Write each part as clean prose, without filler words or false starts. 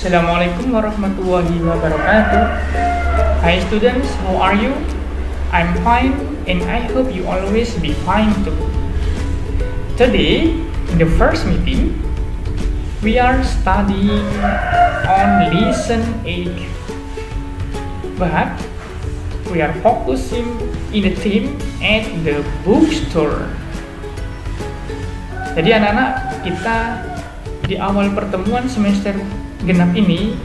Assalamualaikum warahmatullahi wabarakatuh. Hi students, how are you? I'm fine and I hope you always be fine too. Today, in the first meeting, we are studying on lesson 8. But we are focusing in the theme at the bookstore. Jadi anak-anak, kita di awal pertemuan semester genap ini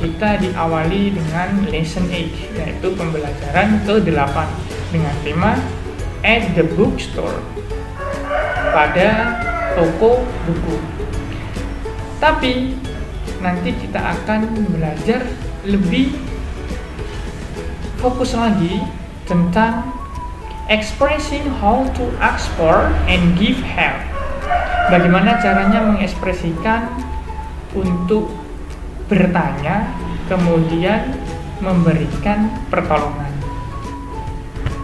kita diawali dengan lesson 8, yaitu pembelajaran ke-8 dengan tema at the bookstore, pada toko buku. Tapi nanti kita akan belajar lebih fokus lagi tentang expressing how to ask for and give help. Bagaimana caranya mengekspresikan untuk bertanya, kemudian memberikan pertolongan.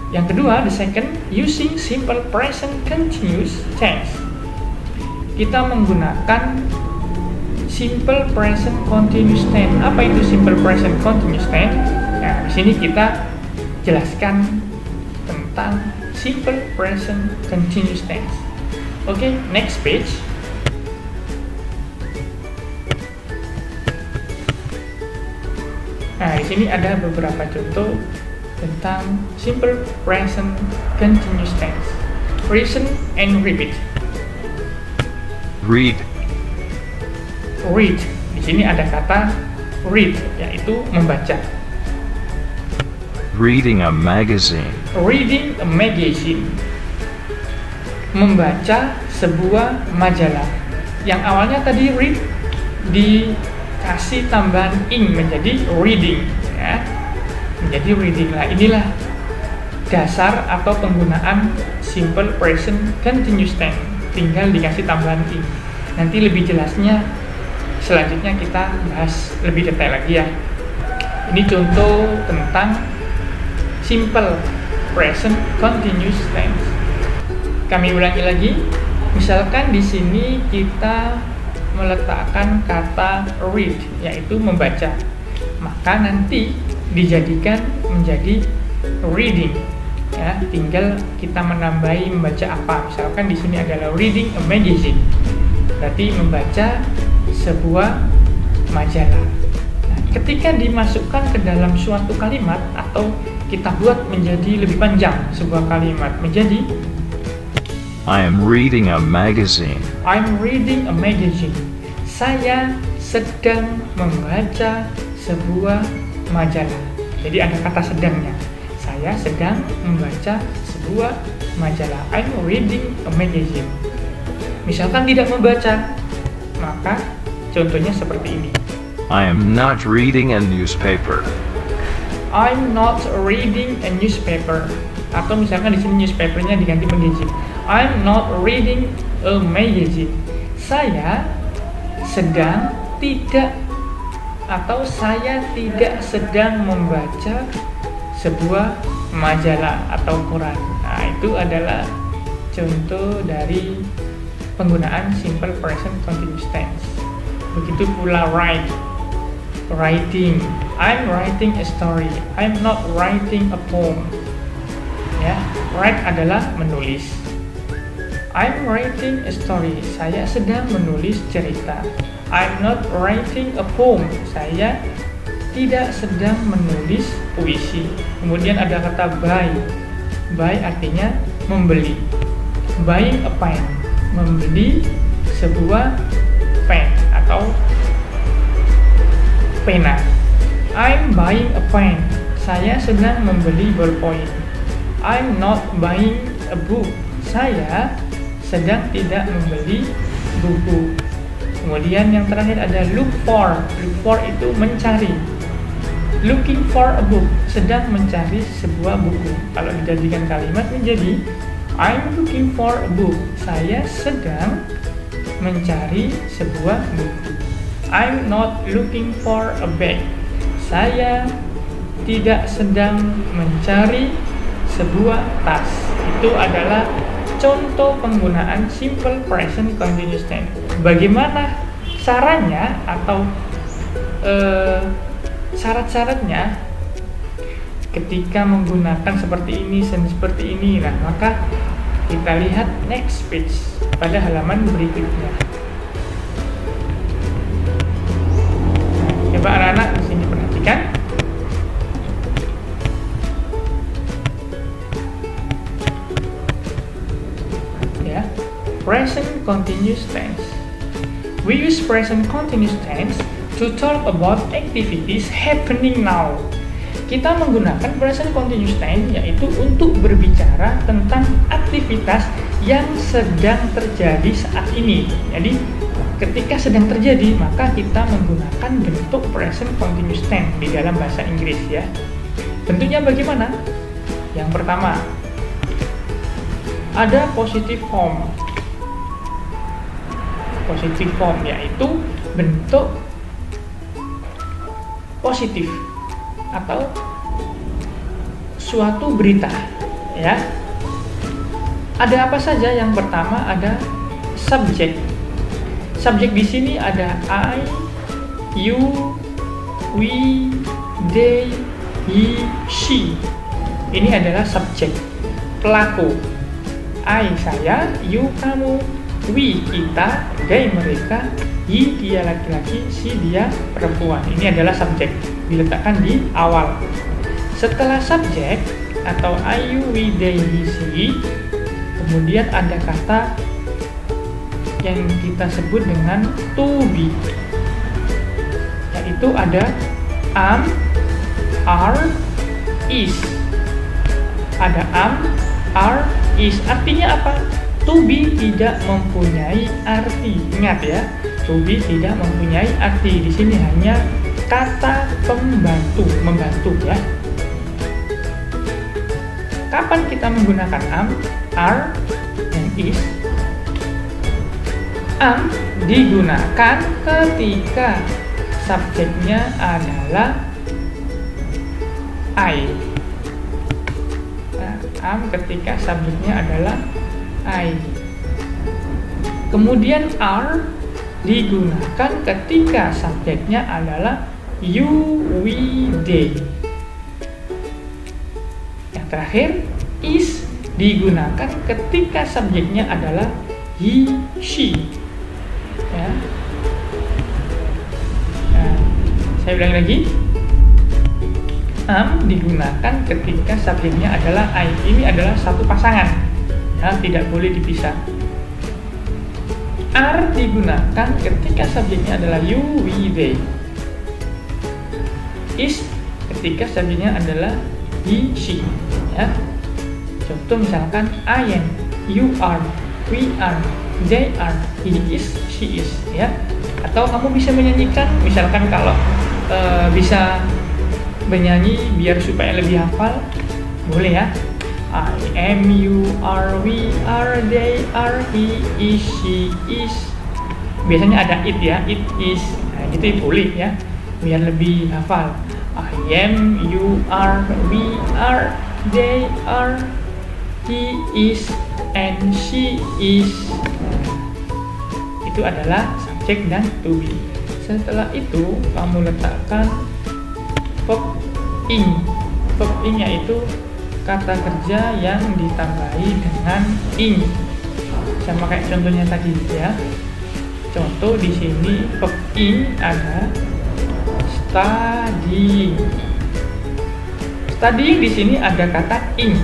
Yang kedua, the second, using simple present continuous tense. Kita menggunakan simple present continuous tense. Apa itu simple present continuous tense? Nah, di sini kita jelaskan tentang simple present continuous tense. Oke, next page. Nah, di sini ada beberapa contoh tentang simple present continuous tense. Listen and repeat. Read, Read. Di sini ada kata read, yaitu membaca. reading a magazine, Reading a magazine. Membaca sebuah majalah. Yang awalnya tadi read dikasih tambahan ing menjadi reading, ya. Menjadi reading lah. Inilah dasar atau penggunaan simple present continuous tense. Tinggal dikasih tambahan ing. Nanti lebih jelasnya selanjutnya kita bahas lebih detail lagi ya. Ini contoh tentang simple present continuous tense. Kami ulangi lagi. Misalkan di sini kita meletakkan kata read, yaitu membaca, maka nanti dijadikan menjadi reading. Ya, tinggal kita menambahi membaca apa. Misalkan di sini adalah reading a magazine, berarti membaca sebuah majalah. Nah, ketika dimasukkan ke dalam suatu kalimat atau kita buat menjadi lebih panjang sebuah kalimat menjadi I am reading a magazine. I'm reading a magazine. Saya sedang membaca sebuah majalah. Jadi ada kata sedangnya. Saya sedang membaca sebuah majalah. I'm reading a magazine. Misalkan tidak membaca, maka contohnya seperti ini. I am not reading a newspaper. I'm not reading a newspaper. Atau misalkan di sini newspapernya diganti magazine. I'm not reading a magazine. Saya sedang tidak atau saya tidak sedang membaca sebuah majalah atau koran. Nah, itu adalah contoh dari penggunaan simple present continuous tense. Begitu pula write, writing. I'm writing a story. I'm not writing a poem. Ya, write adalah menulis. I'm writing a story. Saya sedang menulis cerita. I'm not writing a poem. Saya tidak sedang menulis puisi. Kemudian ada kata buy. Buy artinya membeli. Buying a pen. Membeli sebuah pen atau pena. I'm buying a pen. Saya sedang membeli ballpoint. I'm not buying a book. Saya sedang tidak membeli buku. Kemudian yang terakhir ada look for. Look for itu mencari. Looking for a book, sedang mencari sebuah buku. Kalau dijadikan kalimat menjadi I'm looking for a book. Saya sedang mencari sebuah buku. I'm not looking for a bag. Saya tidak sedang mencari sebuah tas. Itu adalah contoh penggunaan simple present continuous tense. Bagaimana caranya atau syarat-syaratnya ketika menggunakan seperti ini dan seperti ini. Nah, maka kita lihat next page pada halaman berikutnya. Coba anak-anak di sini perhatikan. Ya, present continuous tense. We use present continuous tense to talk about activities happening now. Kita menggunakan present continuous tense yaitu untuk berbicara tentang aktivitas yang sedang terjadi saat ini. Jadi ketika sedang terjadi, maka kita menggunakan bentuk present continuous tense di dalam bahasa Inggris ya. Bentuknya bagaimana? Yang pertama, ada positive form. Positive form yaitu bentuk positif atau suatu berita ya. Ada apa saja? Yang pertama ada subjek. Subjek di sini ada I, you, we, they, he, she. Ini adalah subjek, pelaku. I saya, you kamu, we kita, they mereka, he dia laki-laki, she dia perempuan. Ini adalah subjek, diletakkan di awal. Setelah subjek atau I, you, we, they, he, she, kemudian ada kata yang kita sebut dengan to be, yaitu ada am, are, is. Ada am, are, is. Artinya apa? To be tidak mempunyai arti. Ingat ya, to be tidak mempunyai arti. Di sini hanya kata pembantu, membantu ya. Kapan kita menggunakan am, are, dan is? Am digunakan ketika subjeknya adalah I. Nah, am ketika subjeknya adalah I. Kemudian are digunakan ketika subjeknya adalah you, we, they. Yang terakhir, is digunakan ketika subjeknya adalah he, she. Ya. Nah, saya ulangi lagi. Am digunakan ketika subjeknya adalah I. Ini adalah satu pasangan. Ya, tidak boleh dipisah. Are digunakan ketika subjeknya adalah you, we, they. Is ketika subjeknya adalah he, she. Ya. Contoh misalkan I am, you are, we are, they are, he is, she is. Ya. Atau kamu bisa menyanyikan, misalkan kalau bisa menyanyi biar supaya lebih hafal, boleh ya. I am, you are, we are, they are, he is, she is. Biasanya ada it ya, it is. Nah, gitu boleh ya, biar lebih hafal. I am, you are, we are, they are, he is, and she is. Itu adalah subjek dan to be. Setelah itu kamu letakkan verb ing. Verb ing yaitu kata kerja yang ditambahi dengan ing. Sama kayak contohnya tadi ya. Contoh di sini verb ing ada studying. Studying di sini ada kata ing.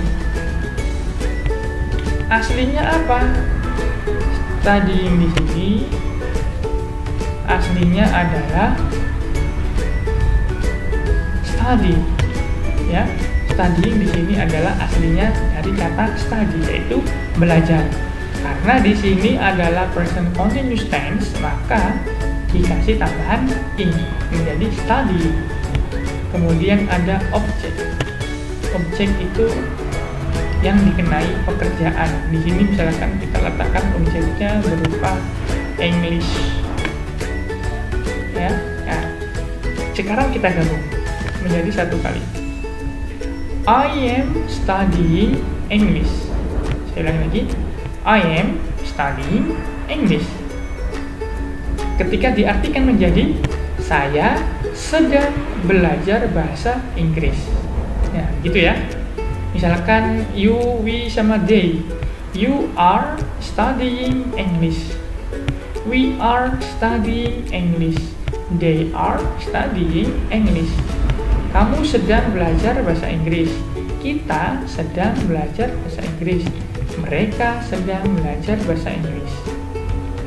Aslinya apa? Studying di sini aslinya adalah study. Ya. Studying di sini adalah aslinya dari kata study, yaitu belajar. Karena di sini adalah present continuous tense, maka dikasih tambahan ing menjadi study. Kemudian ada objek. Objek itu yang dikenai pekerjaan. Di sini misalkan kita letakkan objeknya berupa English. Ya. Nah, sekarang kita gabung menjadi satu kali. I am studying English. Saya ulangi lagi. I am studying English. Ketika diartikan menjadi saya sedang belajar bahasa Inggris. Ya, gitu ya. Misalkan you, we, sama they. You are studying English. We are studying English. They are studying English. Kamu sedang belajar bahasa Inggris. Kita sedang belajar bahasa Inggris. Mereka sedang belajar bahasa Inggris.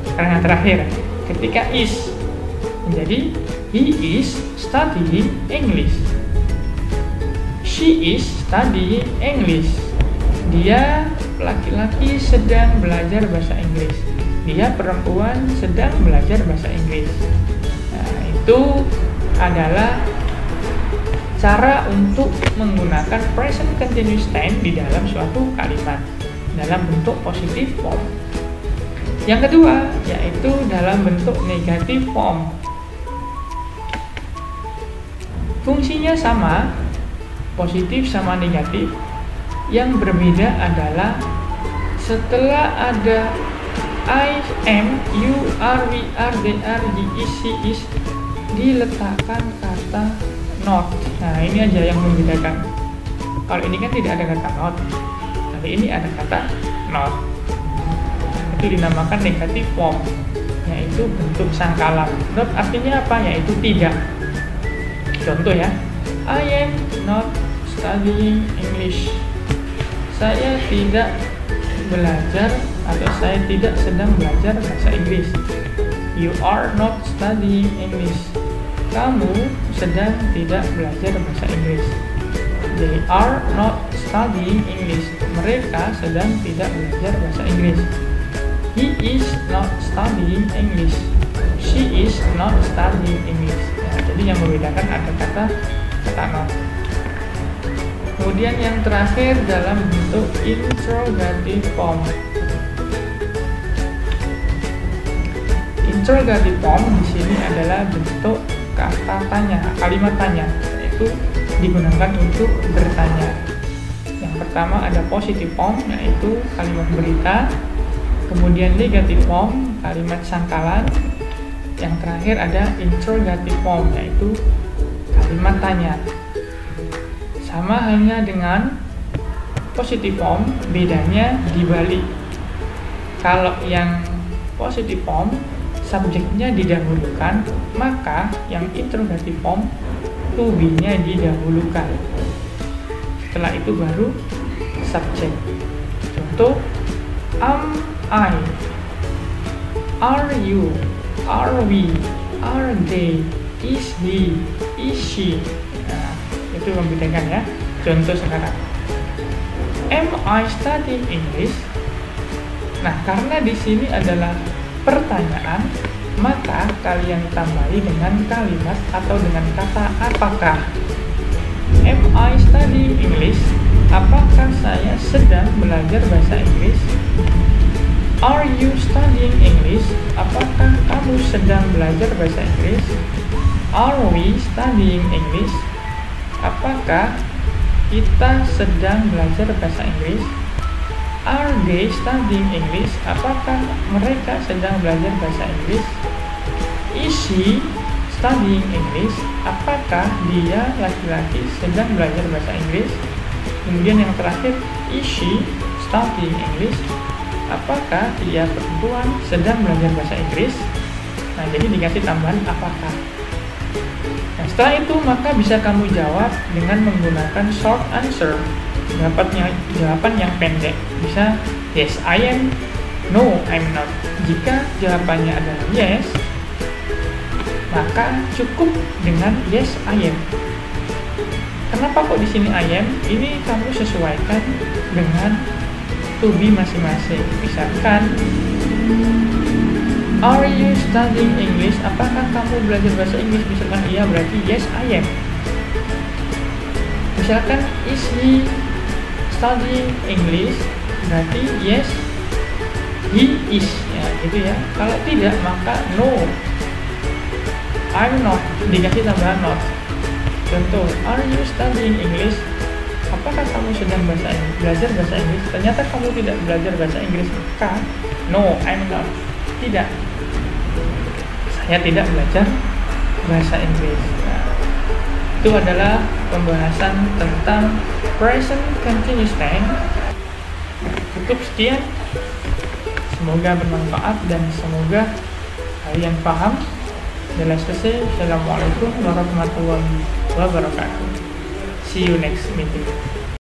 Sekarang yang terakhir, ketika is menjadi he is studying English. She is studying English. Dia laki-laki sedang belajar bahasa Inggris. Dia perempuan sedang belajar bahasa Inggris. Nah, itu adalah cara untuk menggunakan present continuous tense di dalam suatu kalimat dalam bentuk positive form. Yang kedua, yaitu dalam bentuk negative form. Fungsinya sama, positif sama negatif. Yang berbeda adalah setelah ada I, am, you, are, we, are, they are, he is, she is, diletakkan kata not. Nah, ini aja yang membedakan. Kalau ini kan tidak ada kata not, tapi ini ada kata not. Itu dinamakan negative form, yaitu bentuk sangkalan. Not artinya apa? Yaitu tidak. Contoh ya, I am not studying English. Saya tidak belajar atau saya tidak sedang belajar bahasa Inggris. You are not studying English. Kamu sedang tidak belajar bahasa Inggris. They are not studying English. Mereka sedang tidak belajar bahasa Inggris. He is not studying English. She is not studying English. Nah, jadi yang membedakan ada kata not. Kemudian yang terakhir dalam bentuk interrogative form. Interrogative form di sini adalah bentuk kata tanya, kalimat tanya, yaitu digunakan untuk bertanya. Yang pertama ada positive form, yaitu kalimat berita. Kemudian negative form, kalimat sangkalan. Yang terakhir ada interrogative form, yaitu kalimat tanya. Sama halnya dengan positive form, bedanya dibalik. Kalau yang positive form subjeknya didahulukan, maka yang interrogative form to be-nya didahulukan. Setelah itu baru subjek. Contoh, am I, are you, are we, are they, is he, is she. Nah, itu membedakan ya. Contoh sekarang, am I studying English? Nah, karena di sini adalah pertanyaan, maka kalian tambahi dengan kalimat atau dengan kata apakah. Am I studying English? Apakah saya sedang belajar bahasa Inggris? Are you studying English? Apakah kamu sedang belajar bahasa Inggris? Are we studying English? Apakah kita sedang belajar bahasa Inggris? Are they studying English? Apakah mereka sedang belajar bahasa Inggris? Is she studying English? Apakah dia laki-laki sedang belajar bahasa Inggris? Kemudian yang terakhir, is she studying English? Apakah dia perempuan sedang belajar bahasa Inggris? Nah, jadi dikasih tambahan apakah. Nah, setelah itu maka bisa kamu jawab dengan menggunakan short answer. Jawaban yang pendek. Bisa yes I am, no I'm not. Jika jawabannya adalah yes, maka cukup dengan yes I am. Kenapa kok di sini I am? Ini kamu sesuaikan dengan to be masing-masing. Misalkan, are you studying English? Apakah kamu belajar bahasa Inggris? Misalkan iya, berarti yes I am. Misalkan, is he studying English? Berarti yes he is. Ya, gitu ya. Kalau tidak, maka no I'm not. Dikasih tambahan not. Contoh, are you studying English? Apakah kamu sedang belajar bahasa Inggris? Ternyata kamu tidak belajar bahasa Inggris, maka no I'm not. Tidak, saya tidak belajar bahasa Inggris. Nah, Itu adalah pembahasan tentang present continuous tense. Cukup sekian. Semoga bermanfaat dan semoga kalian paham. Assalamualaikum warahmatullahi wabarakatuh. See you next meeting.